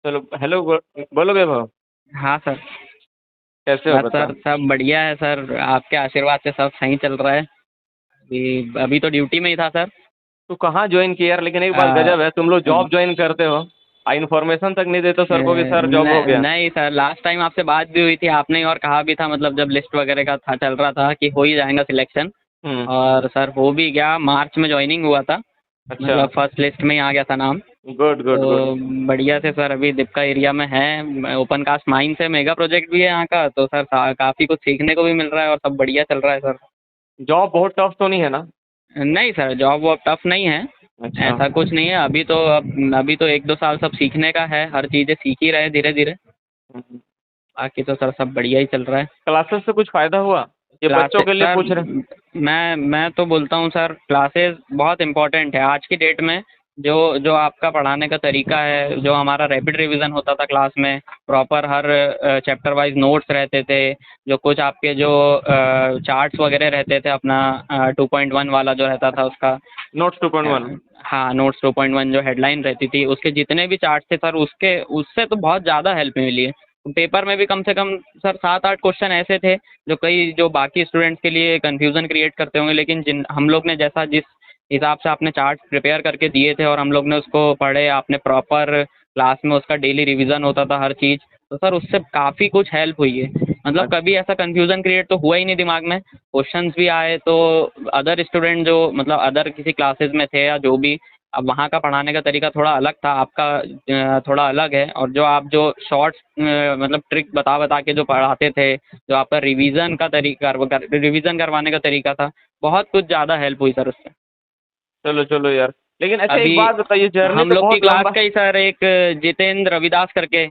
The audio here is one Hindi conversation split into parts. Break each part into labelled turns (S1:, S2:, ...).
S1: चलो हेलो बोलो वैभव।
S2: हाँ सर।
S1: कैसे हो
S2: बस
S1: बताओ।
S2: सर सब बढ़िया है सर, आपके आशीर्वाद से सब सही चल रहा है। अभी तो ड्यूटी में ही था सर।
S1: तू कहाँ ज्वाइन किया यार, लेकिन एक बात
S2: आ,
S1: गजब है, तुम लोग जॉब ज्वाइन करते हो इन्फॉर्मेशन तक नहीं देते सर को कि सर जॉब हो गया।
S2: नहीं सर, लास्ट टाइम आपसे बात भी हुई थी, आपने ही और कहा भी था, मतलब जब लिस्ट वगैरह का था चल रहा था कि हो ही जाएगा सिलेक्शन।
S1: हम्म।
S2: और सर हो भी गया, मार्च में ज्वाइनिंग हुआ था।
S1: अच्छा।
S2: मतलब फर्स्ट लिस्ट में ही आ गया था नाम।
S1: Good good good.
S2: तो बढ़िया से सर, अभी दीपका एरिया में है, ओपन कास्ट माइंस है, मेगा प्रोजेक्ट भी है यहाँ का, तो सर काफ़ी कुछ सीखने को भी मिल रहा है और सब बढ़िया चल रहा है सर।
S1: जॉब बहुत टफ तो नहीं है ना।
S2: नहीं सर, जॉब वॉब टफ नहीं है।
S1: अच्छा।
S2: ऐसा कुछ नहीं है, अभी तो एक दो साल सब सीखने का है, हर चीज़ें सीख ही रहे धीरे धीरे। बाकी तो सर सब बढ़िया ही चल रहा है।
S1: क्लासेस से कुछ फायदा हुआ? ये बच्चों
S2: क्लासेस
S1: के लिए
S2: सर,
S1: पूछ रहे हैं।
S2: मैं तो बोलता हूँ सर, क्लासेस बहुत इम्पोर्टेंट है आज की डेट में। जो जो आपका पढ़ाने का तरीका है, जो हमारा रैपिड रिवीजन होता था क्लास में, प्रॉपर हर चैप्टर वाइज नोट्स रहते थे, जो कुछ आपके जो चार्ट्स वगैरह रहते थे, अपना 2.1 वाला जो रहता था उसका।
S1: नोट्स 2.1।
S2: हाँ, नोट्स 2.1 जो हेडलाइन रहती थी, उसके जितने भी चार्ट थे सर, उसके उससे तो बहुत ज़्यादा हेल्प मिली है। पेपर में भी कम से कम सर 7-8 क्वेश्चन ऐसे थे जो बाकी स्टूडेंट्स के लिए कन्फ्यूज़न क्रिएट करते होंगे, लेकिन जिन हम लोग ने जैसा जिस हिसाब से आपने चार्ट प्रिपेयर करके दिए थे और हम लोग ने उसको पढ़े, आपने प्रॉपर क्लास में उसका डेली रिवीजन होता था हर चीज़, तो सर उससे काफ़ी कुछ हेल्प हुई है। मतलब कभी ऐसा कन्फ्यूज़न क्रिएट तो हुआ ही नहीं दिमाग में। क्वेश्चंस भी आए तो अदर स्टूडेंट जो मतलब अदर किसी क्लासेस में थे या जो भी, अब वहाँ का पढ़ाने का तरीका थोड़ा अलग था, आपका थोड़ा अलग है। और जो शॉर्ट्स मतलब ट्रिक बता बता के जो पढ़ाते थे, जो आपका रिवीजन करवाने का तरीका था, बहुत कुछ ज़्यादा हेल्प हुई सर उससे।
S1: चलो चलो यार। लेकिन अच्छा एक
S2: अभी
S1: बात बताइए, जर्नी
S2: हम
S1: तो
S2: लोग की
S1: बहुत
S2: क्लास
S1: लंबा।
S2: का ही सर एक जितेंद्र रविदास करके,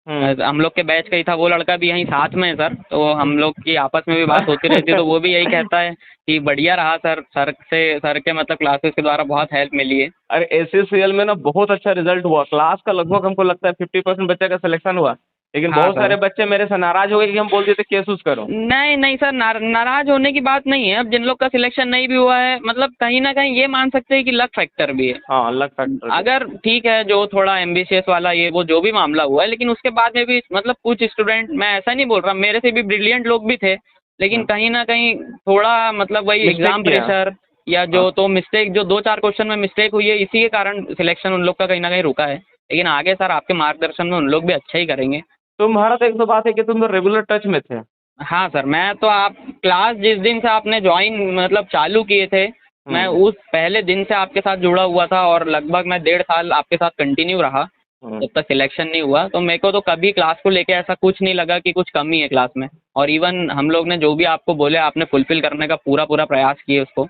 S1: हम्म।
S2: हम लोग के बैच का ही था, वो लड़का भी यहीं साथ में है सर, तो हम लोग की आपस में भी बात होती रहती है, तो वो भी यही कहता है कि बढ़िया रहा सर, सर के मतलब क्लासेस के द्वारा बहुत हेल्प मिली है।
S1: अरे एसएससीएल में ना बहुत अच्छा रिजल्ट हुआ, क्लास का लगभग हमको लगता है 50% बच्चे का सिलेक्शन हुआ। लेकिन
S2: हाँ
S1: बहुत सारे
S2: सर।
S1: बच्चे मेरे से नाराज हो गए कि हम बोल दिए थे केस उस करो।
S2: नहीं नहीं सर, नाराज होने की बात नहीं है। अब जिन लोग का सिलेक्शन नहीं भी हुआ है, मतलब कहीं ना कहीं ये मान सकते हैं कि लक फैक्टर भी है।
S1: हाँ अलग फैक्टर भी।
S2: अगर ठीक है, जो थोड़ा एम्बिशियस वाला ये वो जो भी मामला हुआ है, लेकिन उसके बाद में भी मतलब कुछ स्टूडेंट, मैं ऐसा नहीं बोल रहा, मेरे से भी ब्रिलियंट लोग भी थे, लेकिन
S1: हाँ
S2: कहीं ना कहीं थोड़ा मतलब वही
S1: मिस्टेक
S2: एग्जाम
S1: किया।
S2: प्रेशर, या
S1: हाँ।
S2: जो तो मिस्टेक, जो दो चार क्वेश्चन में मिस्टेक हुई है, इसी के कारण सिलेक्शन उन लोग का कहीं ना कहीं रुका है। लेकिन आगे सर आपके मार्गदर्शन में उन लोग भी अच्छा ही करेंगे।
S1: तुम्हारा तो एक तो बात है कि तुम तो रेगुलर टच में थे।
S2: हाँ सर, मैं तो आप क्लास जिस दिन से आपने ज्वाइन मतलब चालू किए थे, मैं
S1: हम्म।
S2: उस पहले दिन से आपके साथ जुड़ा हुआ था, और लगभग मैं 1.5 साल आपके साथ कंटिन्यू रहा,
S1: हम्म।
S2: जब तक सिलेक्शन नहीं हुआ। तो मेरे को तो कभी क्लास को लेके ऐसा कुछ नहीं लगा कि कुछ कमी है क्लास में। और इवन हम लोग ने जो भी आपको बोले, आपने फुलफिल करने का पूरा पूरा प्रयास किए उसको।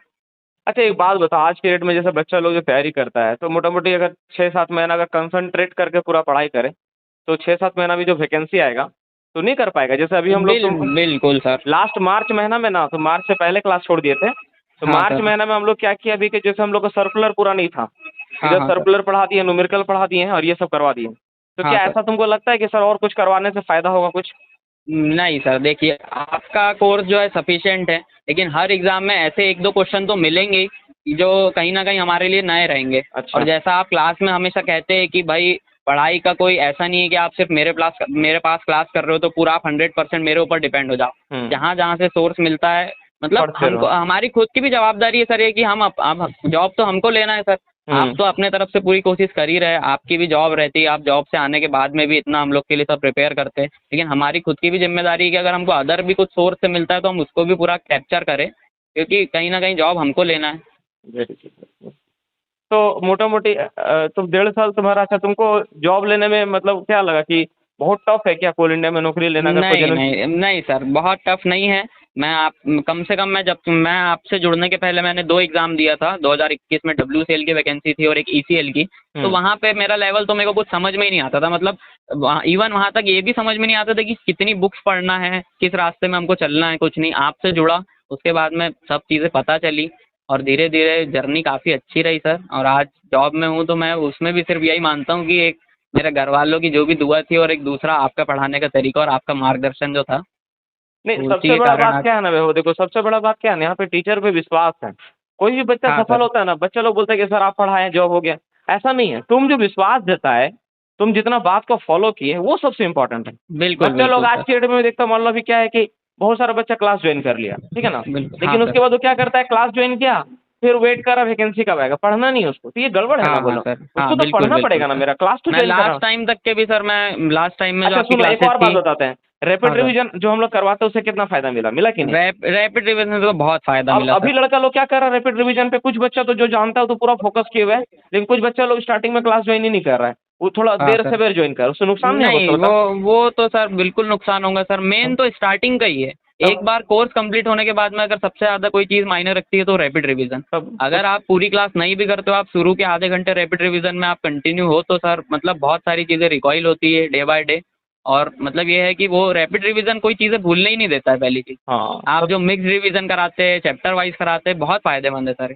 S1: अच्छा एक बात बताओ, आज के डेट में जैसे बच्चा लोग जो तैयारी करता है तो मोटा मोटी अगर 6-7 महीना अगर कंसंट्रेट करके पूरा पढ़ाई करे तो 6-7 महीना भी जो वैकेंसी आएगा तो नहीं कर पाएगा। जैसे अभी हम लोग तुम
S2: बिल्कुल सर।
S1: लास्ट मार्च महीना में ना, तो मार्च से पहले क्लास छोड़ दिए थे। तो
S2: हाँ
S1: मार्च
S2: सर।
S1: महीना में हम लोग क्या किया अभी कि जैसे हम लोग का सर्कुलर पूरा नहीं था,
S2: हाँ
S1: इधर
S2: हाँ सर।
S1: सर्कुलर पढ़ा दिए, न्यूमेरिकल पढ़ा दिए हैं और ये सब करवा दिए। तो
S2: हाँ
S1: क्या
S2: सर।
S1: ऐसा तुमको लगता है कि सर और कुछ करवाने से फायदा होगा कुछ?
S2: नहीं सर, देखिए आपका कोर्स जो है सफिशिएंट है, लेकिन हर एग्ज़ाम में ऐसे एक दो क्वेश्चन तो मिलेंगे ही जो कहीं ना कहीं हमारे लिए नए रहेंगे। और
S1: अच्छा।
S2: जैसा आप क्लास में हमेशा कहते हैं कि भाई पढ़ाई का कोई ऐसा नहीं है कि आप सिर्फ मेरे पास क्लास कर रहे हो तो पूरा आप 100% मेरे ऊपर डिपेंड हो जाओ।
S1: हम्म।
S2: जहाँ जहाँ से सोर्स मिलता है, मतलब
S1: पढ़ते
S2: हमको
S1: रहो।
S2: हमारी खुद की भी जवाबदारी है सर ये, कि हम अब जॉब तो हमको लेना है सर। आप
S1: हम्म।
S2: तो अपने तरफ से पूरी कोशिश कर ही रहे हैं, आपकी भी जॉब रहती है, आप जॉब से आने के बाद में भी इतना हम लोग के लिए सब प्रिपेयर करते हैं, लेकिन हमारी खुद की भी जिम्मेदारी है कि अगर हमको अदर भी कुछ सोर्स से मिलता है तो हम उसको भी पूरा कैप्चर करें, क्योंकि कहीं ना कहीं जॉब हमको लेना है।
S1: Very good. तो मोटा मोटी तुम 1.5 साल तुम्हारा, अच्छा तुमको जॉब लेने में मतलब क्या लगा कि बहुत टफ है क्या कोल इंडिया में नौकरी लेना अगर कोई
S2: नहीं
S1: जनरल?
S2: नहीं नहीं सर, बहुत टफ नहीं है। मैं आप कम से कम मैं आपसे जुड़ने के पहले मैंने 2 एग्ज़ाम दिया था, 2021 में WCL की वैकेंसी थी और एक ECL की। तो
S1: हम्म।
S2: वहाँ पे मेरा लेवल तो मेरे को कुछ समझ में ही नहीं आता था, मतलब इवन वहाँ तक ये भी समझ में नहीं आता था कि कितनी बुक्स पढ़ना है, किस रास्ते में हमको चलना है, कुछ नहीं। आपसे जुड़ा, उसके बाद में सब चीज़ें पता चली, और धीरे धीरे जर्नी काफ़ी अच्छी रही सर, और आज जॉब में हूँ, तो मैं उसमें भी सिर्फ यही मानता हूँ कि एक मेरे घर वालों की जो भी दुआ थी, और एक दूसरा आपका पढ़ाने का तरीका और आपका मार्गदर्शन जो था,
S1: नहीं,
S2: उसी
S1: सबसे
S2: के
S1: बड़ा
S2: कारण
S1: बात
S2: आज।
S1: क्या है ना वो देखो, सबसे बड़ा बात क्या है ना, यहाँ पे टीचर पे विश्वास है। कोई भी बच्चा
S2: हाँ
S1: सफल
S2: सर।
S1: होता है ना, बच्चा लोग बोलते हैं कि सर आप पढ़ाएं जॉब हो गया। ऐसा नहीं है, तुम जो विश्वास देता है तुम जितना बात को फॉलो किए वो सबसे इम्पोर्टेंट है।
S2: बिल्कुल
S1: बच्चे लोग
S2: बिल्कुल
S1: आज
S2: सर।
S1: की डेट में देखता हूँ, मान लो अभी क्या है कि बहुत सारा बच्चा क्लास ज्वाइन कर लिया, ठीक है ना,
S2: बिल्कुल हाँ
S1: लेकिन उसके
S2: सर।
S1: बाद वो क्या करता है, क्लास ज्वाइन किया, फिर वेट करा वैकेंसी कब आएगा, पढ़ना नहीं है उसको, तो ये गड़बड़ है ना,
S2: हाँ हाँ
S1: बोलो।
S2: सर, हाँ
S1: उसको तो
S2: बिल्कुल
S1: पढ़ना
S2: बिल्कुल
S1: पड़ेगा ना,
S2: सर।
S1: मेरा क्लास तो
S2: मैं
S1: ज्वाइन कर रहा
S2: लास्ट
S1: हूँ।
S2: टाइम तक के भी सर, मैं लास्ट टाइम में जो
S1: अच्छा
S2: आपकी
S1: सुनो, एक
S2: क्लासेस
S1: और बात
S2: थी।
S1: बताते हैं,
S2: हाँ
S1: रैपिड
S2: सर।
S1: रिवीजन जो हम लोग करवाते हैं उससे कितना फायदा मिला, मिला कि नहीं?
S2: रैपिड रिविजन से तो बहुत फायदा
S1: अब
S2: मिला
S1: अभी
S2: सर।
S1: लड़का लोग क्या कर रहा है रैपिड रिवीजन पे, कुछ बच्चा तो जो जानता है तो पूरा फोकस किए हुए है, लेकिन कुछ बच्चा लोग स्टार्टिंग में क्लास ज्वाइन ही नहीं कर रहा है, वो थोड़ा
S2: हाँ
S1: देर
S2: सर।
S1: से बेर ज्वाइन कर रहा है, उससे नुकसान नहीं होगा
S2: नहीं,
S1: उसको, बता।
S2: वो तो सर बिल्कुल नुकसान होगा सर, मेन तो स्टार्टिंग का ही है। एक
S1: तब
S2: बार कोर्स कंप्लीट होने के बाद में अगर सबसे ज़्यादा कोई चीज़ मायने रखती है तो रैपिड रिवीजन।
S1: तब
S2: अगर आप पूरी क्लास नहीं भी करते हो, आप शुरू के आधे घंटे रैपिड रिवीजन में आप कंटिन्यू हो तो सर मतलब बहुत सारी चीज़ें रिकॉइल होती है डे बाय डे। और मतलब ये है कि वो रैपिड रिवीजन कोई चीज़ें भूलने ही नहीं देता है पहली चीज़।
S1: हाँ,
S2: आप
S1: तब
S2: जो मिक्स रिवीजन कराते हैं, चैप्टर वाइज कराते हैं, बहुत फायदेमंद है सर।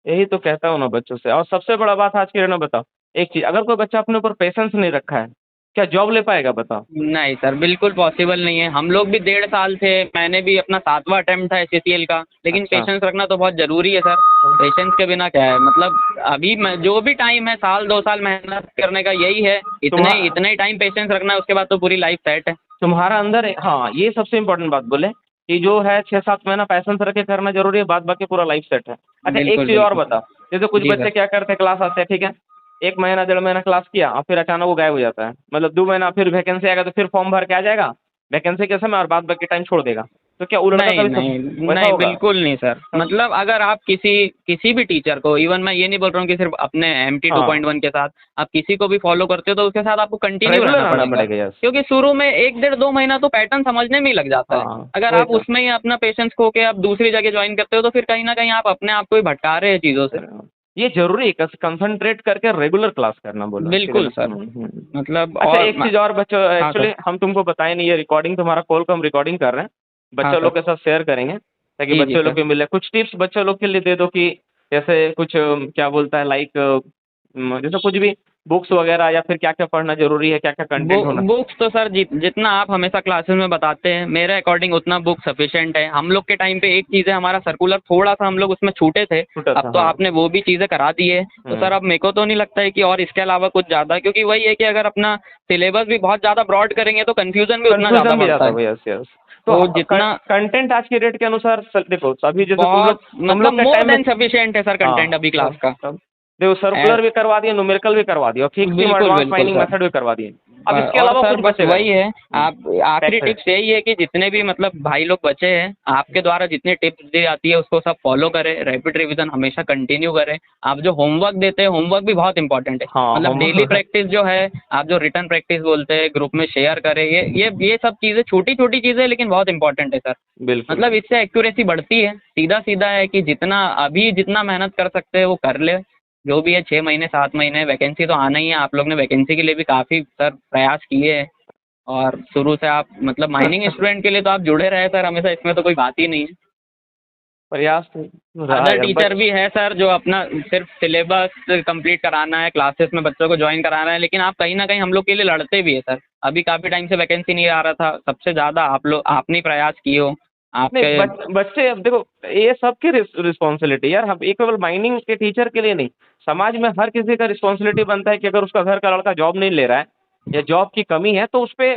S1: यही तो कहता हूँ ना बच्चों से। और सबसे बड़ा बात आज की डेट में बताओ, एक चीज, अगर कोई बच्चा अपने ऊपर पेशेंस नहीं रखा है, क्या जॉब ले पाएगा बताओ?
S2: नहीं सर, बिल्कुल पॉसिबल नहीं है। हम लोग भी 1.5 साल थे, मैंने भी अपना 7वां अटेम्प्ट था एचसीएल का, लेकिन
S1: अच्छा।
S2: पेशेंस रखना तो बहुत ज़रूरी है सर। पेशेंस के बिना क्या है, मतलब अभी मैं जो भी टाइम है, साल 2 साल मेहनत करने का यही है। इतने
S1: तुम्हारा
S2: इतने ही टाइम पेशेंस रखना है, उसके बाद तो पूरी लाइफ सेट है।
S1: तुम्हारा अंदर हाँ, ये सबसे इम्पोर्टेंट बात बोले कि जो है 6-7 महीना पैसेंस रख के करना जरूरी है, बाद बाकी पूरा लाइफ सेट है। अच्छा एक
S2: बिल्कुल
S1: चीज और
S2: बिल्कुल
S1: बता,
S2: सर।
S1: जैसे कुछ
S2: जी
S1: बच्चे
S2: सर।
S1: क्या करते हैं, क्लास आते हैं, ठीक है, 1 महीना 1.5 महीना क्लास किया और फिर अचानक वो गायब हो जाता है, मतलब 2 महीना फिर वैकेंसी आएगा तो फिर फॉर्म भर के आ जाएगा वैकेंसी के समय, और बाद बाकी टाइम छोड़ देगा। तो क्या वो लड़का
S2: नहीं
S1: कभी सब
S2: नहीं
S1: वैसा
S2: नहीं,
S1: होगा?
S2: बिल्कुल नहीं सर। मतलब अगर आप किसी किसी भी टीचर को, इवन मैं ये नहीं बोल रहा हूँ कि सिर्फ अपने एमटी टू
S1: हाँ,
S2: पॉइंट वन के साथ, आप किसी को भी फॉलो करते हो तो उसके साथ आपको कंटिन्यू
S1: रेगुलर
S2: रहना
S1: आना
S2: पड़ेगा।
S1: पड़ेगा, यस।
S2: क्योंकि शुरू में 1 1.5 2 महीना तो पैटर्न समझने में ही लग जाता है।
S1: हाँ,
S2: अगर
S1: वही
S2: आप
S1: तो।
S2: उसमें ही अपना पेशेंस खो के आप दूसरी जगह ज्वाइन करते हो तो फिर कहीं ना कहीं आप अपने आप को ही भटका रहे हैं चीज़ों से।
S1: ये जरूरी है कंसंट्रेट करके रेगुलर क्लास करना, बोला ठीक है
S2: बिल्कुल
S1: ना।
S2: सर। मतलब
S1: अच्छा एक चीज और बच्चों,
S2: हाँ सर।
S1: एक्चुअली हम तुमको बताए नहीं, ये रिकॉर्डिंग तुम्हारा कॉल को हम रिकॉर्डिंग कर रहे हैं,
S2: हाँ
S1: बच्चों
S2: सर।
S1: लोग के साथ शेयर करेंगे ताकि
S2: जी जी
S1: बच्चों लोग
S2: सर।
S1: को मिले कुछ टिप्स, बच्चों लोग के लिए दे दो कि जैसे कुछ क्या बोलता है, लाइक जैसे कुछ भी बुक्स वगैरह, या फिर क्या क्या पढ़ना जरूरी है, क्या क्या कंटेंट होना।
S2: बुक्स तो सर जितना आप हमेशा क्लासेस में बताते हैं, मेरे अकॉर्डिंग उतना बुक सफिशिएंट है। हम लोग के टाइम पे एक चीज़ है, हमारा सर्कुलर थोड़ा सा हम लोग उसमें छूटे थे।
S1: छूटा
S2: अब
S1: था,
S2: तो
S1: हाँ।
S2: आपने वो भी चीज़ें करा दी है, तो सर अब मेरे को तो नहीं लगता है कि और इसके अलावा कुछ ज़्यादा, क्योंकि वही है कि अगर अपना सिलेबस भी बहुत ज़्यादा ब्रॉड करेंगे तो कन्फ्यूजन भी उतना ज़्यादा
S1: कंफ्यूजन भी
S2: बढ़ता
S1: जाता
S2: है।
S1: है, यस यस।
S2: तो
S1: तो
S2: जितना
S1: कंटेंट आज के रेट के अनुसार देखो, अभी जैसे
S2: बहुत
S1: तुम
S2: मतलब
S1: लोग के
S2: मोर
S1: टाइम में,
S2: देन सफिशिएंट है सर
S1: हाँ,
S2: कंटेंट अभी क्लास का।
S1: तब देखो सर्कुलर भी करवा दिए, न्यूमेरिकल भी करवा दिए, और फिक्स थीम
S2: बिल्कुल
S1: एडवांस
S2: बिल्कुल
S1: माइनिंग
S2: सर।
S1: मेथड भी करवा दिए। अब इसके
S2: और
S1: अलावा
S2: सर
S1: कुछ
S2: बस
S1: बचेगा
S2: वही है,
S1: नहीं।
S2: आप आखिरी
S1: फैक्ट है।
S2: टिप्स यही है कि जितने भी मतलब भाई लोग बचे हैं, आपके द्वारा जितनी टिप्स दी जाती है उसको सब फॉलो करें, रैपिड रिवीजन हमेशा कंटिन्यू करें। आप जो होमवर्क देते हैं, होमवर्क भी बहुत इंपॉर्टेंट है।
S1: हाँ,
S2: मतलब
S1: हम
S2: डेली प्रैक्टिस जो है, आप जो रिटर्न प्रैक्टिस बोलते हैं, ग्रुप में शेयर करें, ये सब चीज़ें छोटी छोटी चीज़ें लेकिन बहुत इंपॉर्टेंट है सर।
S1: बिल्कुल।
S2: मतलब इससे एक्यूरेसी बढ़ती है। सीधा सीधा है कि जितना अभी जितना मेहनत कर सकते हैं वो कर ले। जो भी है 6 महीने 7 महीने वैकेंसी तो आना ही है। आप लोग ने वैकेंसी के लिए भी काफ़ी सर प्रयास किए हैं, और शुरू से आप मतलब माइनिंग स्टूडेंट के लिए तो आप जुड़े रहे सर हमेशा, इसमें तो कोई बात ही नहीं है।
S1: प्रयास तो रहा
S2: अदर
S1: यार,
S2: टीचर भी है सर जो अपना सिर्फ सिलेबस कंप्लीट कराना है, क्लासेस में बच्चों को ज्वाइन कराना है, लेकिन आप कहीं ना कहीं हम लोग के लिए लड़ते भी है सर। अभी काफ़ी टाइम से वैकेंसी नहीं आ रहा था, सबसे ज़्यादा आप लोग आपने ही प्रयास किए हो
S1: नहीं
S2: आपके।
S1: बच्चे, अब देखो ये सबकी रिस्पॉन्सिबिलिटी यार, हम ये केवल माइनिंग के टीचर के लिए नहीं, समाज में हर किसी का रिस्पॉन्सिबिलिटी बनता है कि अगर उसका घर का लड़का जॉब नहीं ले रहा है या जॉब की कमी है तो उस पे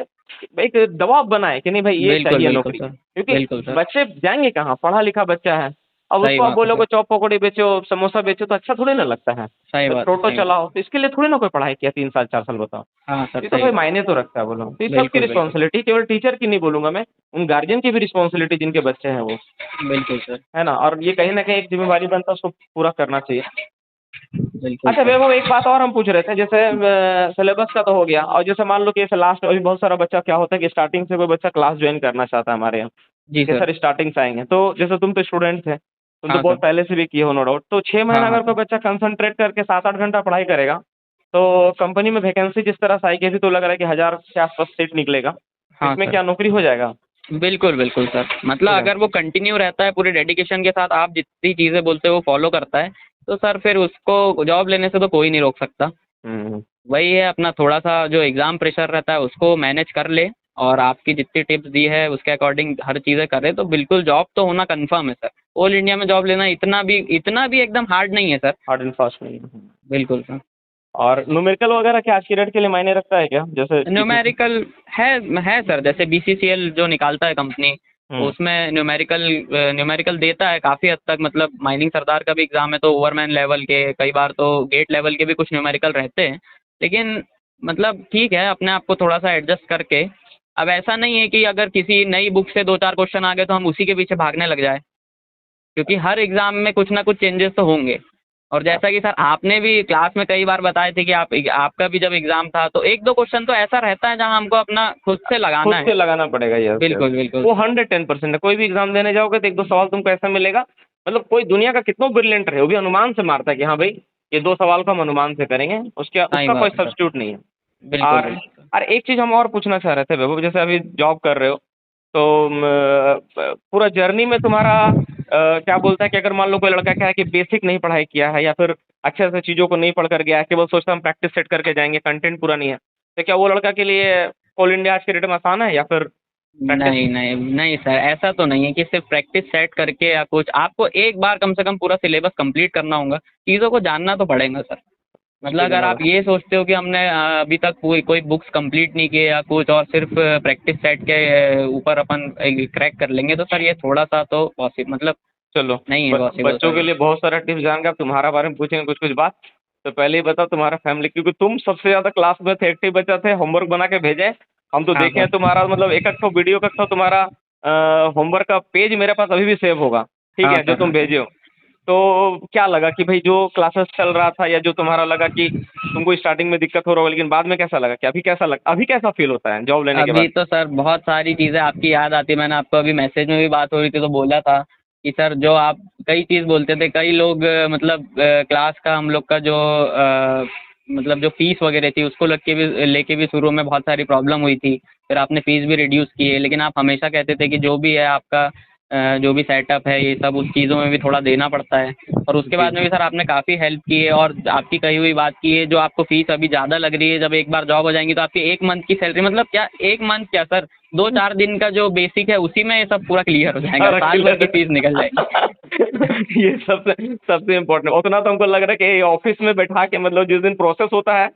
S1: एक दबाव बनाए कि नहीं भाई ये
S2: बिल्कुल
S1: चाहिए
S2: बिल्कुल
S1: नौकरी,
S2: सर।
S1: क्योंकि
S2: बिल्कुल सर।
S1: बच्चे जाएंगे कहाँ, पढ़ा लिखा बच्चा है। अब
S2: सही
S1: उसको आप
S2: बात है
S1: बोलोगे
S2: सर।
S1: चौप पकौड़ी बेचो, समोसा बेचो, तो अच्छा थोड़ी ना लगता है।
S2: सही
S1: तो
S2: बात है,
S1: टोटो
S2: सही बात।
S1: चलाओ, तो इसके लिए थोड़ी ना कोई पढ़ाई किया 3 साल 4 साल, बताओ।
S2: हाँ सर,
S1: ये तो
S2: सही
S1: भाई
S2: बात।
S1: मायने तो रखता है, बोलो, तो ये सबकी
S2: बिल्कुल बिल्कुल।
S1: रिस्पॉन्सिबिलिटी, केवल टीचर की नहीं बोलूंगा मैं, उन गार्जियन की भी रिस्पॉन्सिबिलिटी जिनके बच्चे हैं वो,
S2: बिल्कुल सर।
S1: है ना, और ये कहीं ना कहीं एक जिम्मेवारी बनता है, उसको पूरा करना चाहिए।
S2: बिल्कुल
S1: अच्छा
S2: सर।
S1: वैभव, एक बात और हम पूछ रहे थे, जैसे सिलेबस का तो हो गया, और जैसे मान लो कि जैसे लास्ट अभी बहुत सारा बच्चा क्या होता है कि स्टार्टिंग से कोई बच्चा क्लास ज्वाइन करना चाहता है हमारे यहाँ,
S2: जी
S1: कि
S2: सर।
S1: सर स्टार्टिंग से आएंगे, तो जैसे तुम तो स्टूडेंट थे, तुम तो
S2: हाँ
S1: बहुत
S2: सर।
S1: पहले से भी किए हो नो डाउट, तो 6 महीना
S2: हाँ हाँ
S1: अगर कोई
S2: सर।
S1: बच्चा कंसंट्रेट करके 7-8 घंटा पढ़ाई करेगा, तो कंपनी में वैकेंसी जिस तरह से आएगी, अभी तो लग रहा है कि 1000 के आसपास सीट निकलेगा, तो
S2: हाँ
S1: इसमें
S2: सर।
S1: क्या नौकरी हो जाएगा?
S2: बिल्कुल बिल्कुल सर। मतलब
S1: हो जाएगा।
S2: अगर वो कंटिन्यू रहता है पूरे डेडिकेशन के साथ, आप जितनी चीज़ें बोलते हो वो फॉलो करता है, तो सर फिर उसको जॉब लेने से तो कोई नहीं रोक सकता।
S1: हम्म।
S2: वही है, अपना थोड़ा सा जो एग्ज़ाम प्रेशर रहता है उसको मैनेज कर ले, और आपकी जितनी टिप्स दी है उसके अकॉर्डिंग हर चीज़ें करे तो बिल्कुल जॉब तो होना कंफर्म है सर। ऑल इंडिया में जॉब लेना इतना भी एकदम हार्ड नहीं है सर।
S1: हार्ड एंड फास्ट नहीं है।
S2: बिल्कुल सर।
S1: और न्यूमेरिकल वगैरह क्या आज की डेट के लिए मायने रखता है क्या, जैसे
S2: न्यूमेरिकल है सर, जैसे BCCL जो निकालता है कंपनी, उसमें न्यूमेरिकल देता है काफ़ी हद तक। मतलब माइनिंग सरदार का भी एग्ज़ाम है तो ओवरमैन लेवल के, कई बार तो गेट लेवल के भी कुछ न्यूमेरिकल रहते हैं। लेकिन मतलब ठीक है, अपने आप को थोड़ा सा एडजस्ट करके। अब ऐसा नहीं है कि अगर किसी नई बुक से 2-4 क्वेश्चन आ गए तो हम उसी के पीछे भागने लग जाए, क्योंकि हर एग्ज़ाम में कुछ ना कुछ चेंजेस तो होंगे। और जैसा कि सर आपने भी क्लास में कई बार बताए थे कि आपका भी जब एग्ज़ाम था तो 1-2 क्वेश्चन तो ऐसा रहता है जहाँ हमको अपना खुद से लगाना
S1: खुद
S2: है।
S1: से लगाना पड़ेगा। यस
S2: बिल्कुल, बिल्कुल।
S1: वो 110% है। कोई भी एग्जाम देने जाओगे तो एक दो सवाल तुमको ऐसा मिलेगा, मतलब कोई दुनिया का कितना ब्रिलियंट रहे वो भी अनुमान से मारता है कि हाँ भाई ये 2 सवाल को हम अनुमान से करेंगे, उसके
S2: सही
S1: उसका कोई
S2: बात है सर।
S1: सब्स्टिट्यूट नहीं है।
S2: बिल्कुल,
S1: और
S2: बिल्कुल।
S1: और एक चीज़ हम और पूछना चाह रहे थे वैभव, जैसे अभी जॉब कर रहे हो तो पूरा जर्नी में तुम्हारा क्या बोलता है कि अगर मान लो कोई लड़का क्या है कि बेसिक नहीं पढ़ाई किया है या फिर अच्छे से चीज़ों को नहीं पढ़ कर गया है, केवल सोचता हम प्रैक्टिस सेट करके जाएंगे, कंटेंट पूरा नहीं है, तो क्या वो लड़का के लिए ऑल इंडिया आज के डेट में आसान है या फिर प्रैक्टिस?
S2: नहीं, नहीं, नहीं सर, ऐसा तो नहीं है कि सिर्फ़ प्रैक्टिस सेट करके या कुछ। आपको एक बार कम से कम पूरा सिलेबस कंप्लीट करना होगा, चीज़ों को जानना तो पड़ेगा सर। मतलब
S1: मुश्किल है
S2: अगर
S1: ना।
S2: आप ये सोचते हो कि हमने अभी तक कोई कोई बुक्स कंप्लीट नहीं किए या कुछ और सिर्फ़ प्रैक्टिस सेट के ऊपर अपन क्रैक कर लेंगे, तो सर ये थोड़ा-सा तो मतलब
S1: चलो
S2: नहीं है पॉसिबल
S1: बच्चों
S2: सर
S1: के
S2: ये।
S1: लिए बहुत सारा टिप्स जानेंगे, अब तुम्हारा बारे में पूछेंगे कुछ कुछ बात। तो पहले ही बताओ तुम्हारा फैमिली, क्योंकि तुम सबसे ज़्यादा क्लास में थे, एक्टिव बच्चा थे, होमवर्क बना के भेजे। हम तो
S2: हाँ
S1: देखे हैं
S2: सर।
S1: तुम्हारा, मतलब एक एक ठो वीडियो का ठो तुम्हारा होमवर्क का पेज मेरे पास अभी भी सेव होगा, ठीक
S2: हाँ
S1: है, जो
S2: सर,
S1: तुम
S2: हाँ सर।
S1: भेजे हो। तो क्या लगा कि भाई जो क्लासेस चल रहा था या जो तुम्हारा लगा कि तुमको स्टार्टिंग में दिक्कत हो रहा होगा, लेकिन बाद में कैसा लगा, कि अभी कैसा फील होता है जॉब लेने के
S2: अभी
S1: बाद?
S2: तो सर बहुत सारी चीज़ें आपकी याद आती है। मैंने आपको अभी मैसेज में भी बात हो रही थी तो बोला था कि सर जो आप कई चीज़ बोलते थे, कई लोग मतलब क्लास का हम लोग का जो मतलब जो फ़ीस वगैरह थी उसको लेके भी शुरू में बहुत सारी प्रॉब्लम हुई थी। फिर आपने फ़ीस भी रिड्यूस की है, लेकिन आप हमेशा कहते थे कि जो भी है आपका जो भी सेटअप है ये सब, उस चीज़ों में भी थोड़ा देना पड़ता है। और उसके
S1: जी
S2: बाद में भी सर आपने काफ़ी हेल्प की है और आपकी कही हुई बात की है, जो आपको फ़ीस अभी ज़्यादा लग रही है, जब एक बार जॉब हो जाएँगी तो आपकी 1 मंथ की सैलरी, मतलब क्या 1 मंथ क्या सर, 2-4 दिन का जो बेसिक है उसी में ये सब पूरा क्लियर हो जाएगा,
S1: सारा
S2: साल भर की
S1: क्लियर।
S2: फ़ीस निकल जाएगी।
S1: ये सबसे सबसे इम्पोर्टेंट उतना तो हमको लग रहा है कि ऑफिस में बैठा के, मतलब जिस दिन प्रोसेस होता है,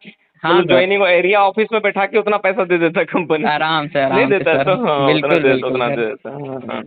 S2: हाँ
S1: मतलब
S2: सर,
S1: ज्वाइनिंग एरिया ऑफिस में बैठा के उतना पैसा दे देता है कंपनी। नहीं
S2: आराम से
S1: देता है
S2: सर।
S1: तो हाँ, उतना
S2: बिल्कुल,
S1: दे देता,
S2: बिल्कुल
S1: उतना
S2: सर।
S1: दे देता, हाँ हाँ।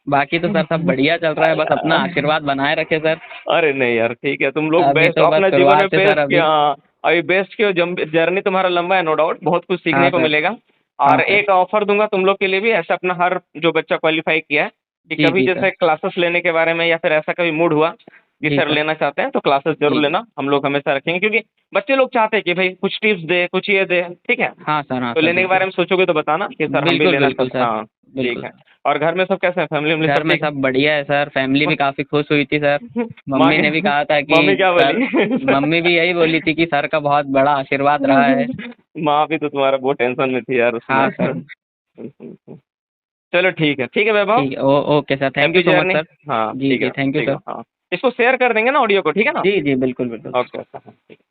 S2: बाकी तो सर सब बढ़िया चल रहा है, बस अपना आशीर्वाद बनाए रखें सर।
S1: अरे नहीं यार, ठीक है, तुम लोग
S2: अभी
S1: बेस्ट
S2: तो बस
S1: अपना जीवन में
S2: शुरुआत है सर
S1: बेस्ट
S2: अभी।
S1: किया, हाँ। अभी बेस्ट किया, जर्नी तुम्हारा लंबा है, नो डाउट, बहुत कुछ सीखने
S2: हाँ
S1: को
S2: सर।
S1: मिलेगा।
S2: हाँ
S1: और
S2: सर।
S1: एक ऑफर दूंगा तुम लोग के लिए भी, ऐसा अपना हर जो बच्चा क्वालिफाई किया है कि
S2: जी,
S1: कभी
S2: जी सर।
S1: जैसे क्लासेस लेने के बारे में या फिर ऐसा कभी मूड हुआ कि
S2: जी
S1: सर
S2: सर।
S1: लेना चाहते हैं, तो क्लासेस जरूर
S2: जी।
S1: लेना, हम लोग हमेशा रखेंगे, क्योंकि बच्चे लोग चाहते हैं कि भाई कुछ टिप्स दे, कुछ ये दे, ठीक है।
S2: हाँ
S1: तो
S2: सर,
S1: लेने के बारे
S2: बिल्कुल।
S1: में सोचोगे तो बताना कि सर हम भी
S2: बिल्कुल,
S1: लेना
S2: बिल्कुल
S1: चाहते हैं,
S2: सर।
S1: हाँ। ठीक
S2: बिल्कुल
S1: है।
S2: सर।
S1: और घर में सब कैसे हैं, फैमिली
S2: घर
S1: सब
S2: में
S1: ठीक
S2: सब बढ़िया है सर, फैमिली भी काफ़ी खुश हुई थी सर।
S1: माँ
S2: मम्मी ने भी
S1: क्या,
S2: कहा था कि
S1: मम्मी क्या
S2: सर,
S1: बोली?
S2: मम्मी भी यही बोली थी कि सर का बहुत बड़ा आशीर्वाद रहा है।
S1: माँ भी तो तुम्हारा बहुत टेंशन में थी यार उसमें।
S2: हाँ सर।
S1: चलो ठीक है वैभव।
S2: ठीक है, okay sir, thank
S1: happy
S2: you so much
S1: journey.
S2: Sir.
S1: हाँ
S2: जी, जी, थैंक यू
S1: ठीक है,
S2: सर।
S1: हाँ। इसको शेयर कर देंगे ना ऑडियो को, ठीक है ना?
S2: जी, जी, बिल्कुल, बिल्कुल।
S1: ओके ओके, हाँ, ठीक है।